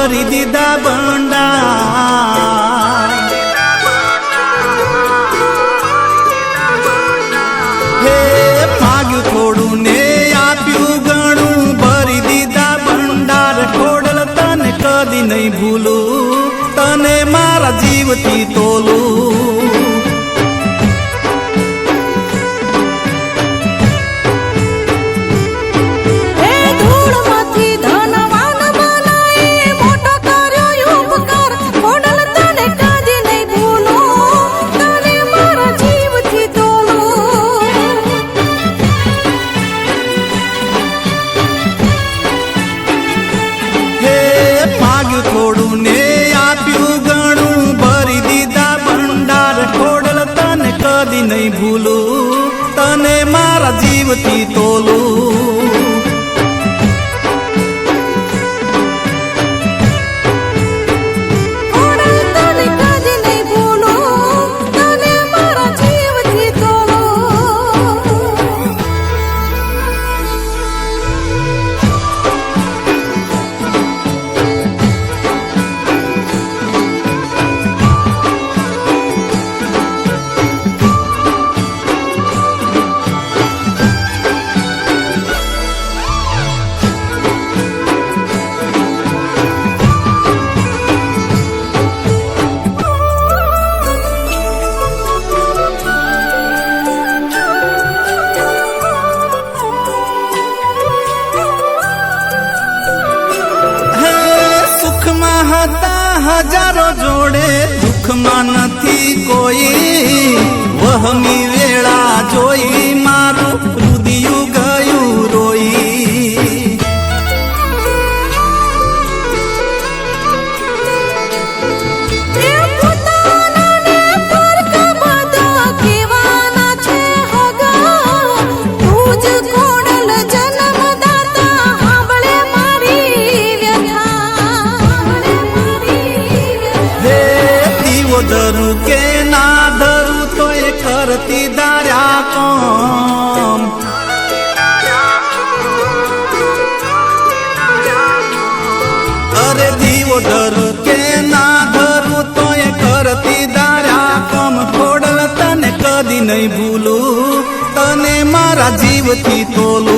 ભરી દીધા ભંડાર હે માગ્યું થોડું ને આપ્યું ઘણું ભરી દીધા ભંડાર ખોડલ તને કદી નહીં ભૂલું તને મારા જીવથી તોલું થોડું ને આપ્યું ઘણું ભરી દીધા ભંડાર ખોડલ તને કદી નહીં ભૂલું તને મારા જીવથી તોલું હજારો જોડે દુઃખમાં નથી કોઈ વહમી વેળા જોઈ મારું હૃદયું ગયું રોઈ ધરું કે ના ધરું તો એ કરતી દાર્યા કોમ અરે દીવો ધરું કે ના ધરું તો એ કરતી દાર્યા કોમ ખોડલ તને કદી નહીં ભૂલું તને મારા જીવથી તોલું